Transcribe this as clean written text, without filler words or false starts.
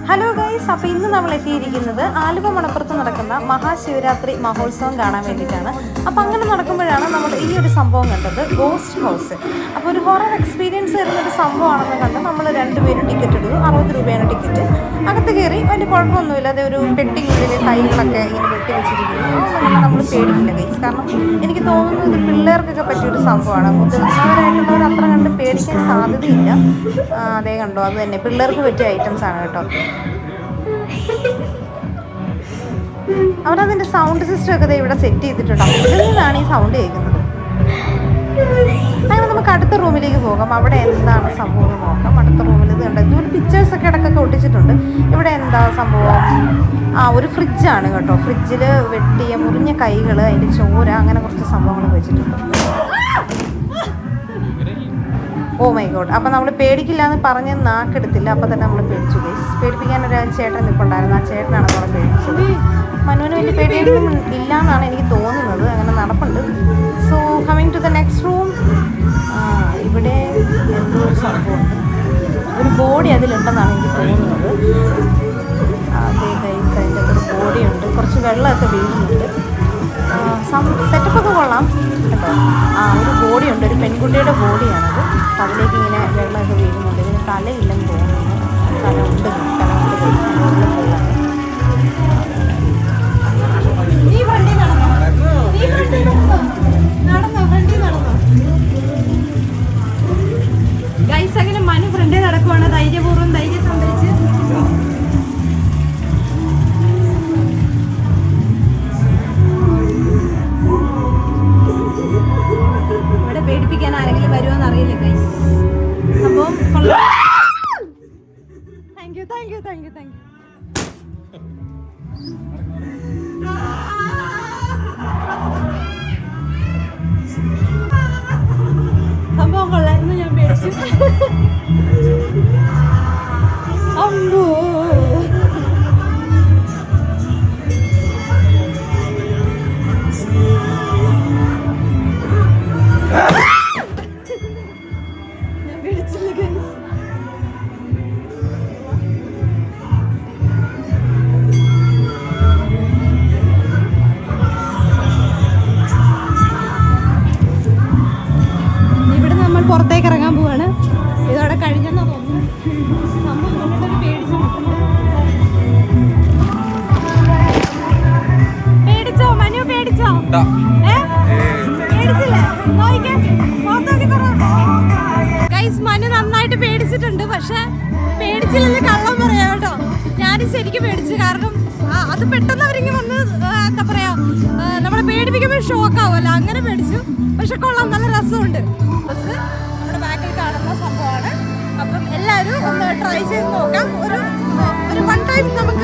Hello guys, അപ്പോൾ ഇന്ന് നമ്മൾ എത്തിയിരിക്കുന്നത് ആലുവ മണപ്പുറത്ത് നടക്കുന്ന മഹാശിവരാത്രി മഹോത്സവം കാണാൻ വേണ്ടിയിട്ടാണ്. അപ്പോൾ അങ്ങനെ നടക്കുമ്പോഴാണ് നമ്മൾ ഈ ഒരു സംഭവം കണ്ടത്, ഗോസ്റ്റ് ഹൗസ്. അപ്പോൾ ഒരു ഹൊറർ എക്സ്പീരിയൻസ് തരുന്നൊരു സംഭവമാണെന്ന് കണ്ട് നമ്മൾ രണ്ടുപേരും ടിക്കറ്റ് എടുത്തു. 60 രൂപയാണ് ടിക്കറ്റ്. അകത്ത് കയറി വലിയ കുഴപ്പമൊന്നുമില്ല. അതേ ഒരു പെട്ടിക്കുള്ളിൽ കൈകളൊക്കെ ഇങ്ങനെ വെട്ടി വെച്ചിരിക്കുന്നു. അതൊന്നും നമ്മൾ പേടിക്കില്ല ഗൈസ്. കാരണം എനിക്ക് തോന്നുന്നു ഇത് പിള്ളേർക്കൊക്കെ പറ്റിയൊരു സംഭവമാണ്. മുതിർന്നവരായിട്ടുള്ളവർ അത്ര കണ്ട് പേടിക്കാൻ സാധ്യതയില്ല. അതേ കണ്ടോ, അത് തന്നെ പിള്ളേർക്ക് പറ്റിയ ഐറ്റംസ് ആണ് കേട്ടോ. അവരതിൻ്റെ സൗണ്ട് സിസ്റ്റം ഒക്കെ ഇവിടെ സെറ്റ് ചെയ്തിട്ടുണ്ട്. ഇതിൽ നിന്നാണ് ഈ സൗണ്ട് കേൾക്കുന്നത്. അങ്ങനെ നമുക്ക് അടുത്ത റൂമിലേക്ക് പോകാം. അവിടെ എന്താണ് സംഭവം നോക്കാം. അടുത്ത റൂമിൽ ഇത് കണ്ടത് ഒരു പിക്ചേഴ്സൊക്കെ ഇടയ്ക്കൊക്കെ ഒട്ടിച്ചിട്ടുണ്ട്. ഇവിടെ എന്താ സംഭവം? ഒരു ഫ്രിഡ്ജാണ് കേട്ടോ. ഫ്രിഡ്ജിൽ വെട്ടിയ മുറിഞ്ഞ കൈകൾ, അതിൻ്റെ ചോര, അങ്ങനെ കുറച്ച് സംഭവങ്ങൾ വെച്ചിട്ടുണ്ട്. Oh my God. അപ്പോൾ നമ്മൾ പേടിക്കില്ല എന്ന് പറഞ്ഞ് നാക്കെടുത്തില്ല. അപ്പോൾ തന്നെ നമ്മൾ പേടിച്ചു ഗൈസ്. പേടിപ്പിക്കാൻ ഒരു ചേട്ടൻ നിൽപ്പുണ്ടായിരുന്നു. ആ ചേട്ടനാണ് നമ്മളെ പേടിച്ചത്. മനുവിന് വലിയ പേടിയൊന്നും ഇല്ല എന്നാണ് എനിക്ക് തോന്നുന്നത്. അങ്ങനെ നടപ്പുണ്ട്. So coming to the next room. ഇവിടെ എന്തോ ഒരു സംഭവമുണ്ട്. ഒരു ബോഡി അതിലുണ്ടെന്നാണ് എനിക്ക് തോന്നുന്നത്. അതെ ഗൈസ്, അതിൻ്റെ ഒരു ബോഡിയുണ്ട്. കുറച്ച് വെള്ളമൊക്കെ വീഴുന്നുണ്ട്. സെറ്റപ്പൊക്കെ കൊള്ളാം കേട്ടോ. ഒരു ബോഡിയുണ്ട്, ഒരു പെൺകുട്ടിയുടെ ബോഡിയാണത്. അതിലേക്ക് ഇങ്ങനെ വെള്ളമൊക്കെ വീഴുന്നുണ്ട്. ഇതിന് തലയില്ലെന്ന് തോന്നുന്നു. തല ഉണ്ട്. ഗൈസ്, അങ്ങനെ മനു ഫ്രണ്ടേ നടക്കുവാണ്. ധൈര്യപൂർവ്വം ധൈര്യം സംഭരിച്ച് ഇവിടെ പേടിപ്പിക്കാൻ ആരെങ്കിലും വരുമോന്ന് അറിയില്ല ഗൈസ്. സംഭവം താങ്ക് യു. സംഭവം കൊള്ളായിരുന്നു. ഞാൻ പേടിച്ചു. അമ്പോ, ഞാൻ പേടിച്ചില്ല ഗൈസ്. ഇവിടെ നമ്മൾ പുറത്തേക്ക് ഇറങ്ങാൻ പോവാണ്. ഇതോടെ കഴിഞ്ഞെന്നാ തോന്നുന്നു. സംഭവം കണ്ടിട്ടൊരു പേടിച്ചോ മനു? പേടിച്ചോ? പേടിച്ചില്ലേ? ഗൈസ്, മനു നന്നായിട്ട് പേടിച്ചിട്ടുണ്ട്. പക്ഷെ പേടിച്ചില്ലെന്ന് കള്ളം പറയാം കേട്ടോ. ഞാനും ശരിക്കും പേടിച്ചു. കാരണം അത് പെട്ടെന്ന് അവരിങ്ങനെ വന്ന് എന്താ പറയാ, നമ്മളെ പേടിപ്പിക്കുമ്പോൾ ഷോക്കാവുമല്ലോ. അങ്ങനെ പേടിച്ചു. പക്ഷെ കൊള്ളാം, നല്ല രസമുണ്ട്. ബസ് നമ്മുടെ ബാക്കിൽ കാണുന്ന സംഭവമാണ്. അപ്പം എല്ലാവരും ഒന്ന് ട്രൈ ചെയ്ത് നോക്കാം. ഒരു വൺ ടൈം നമുക്ക്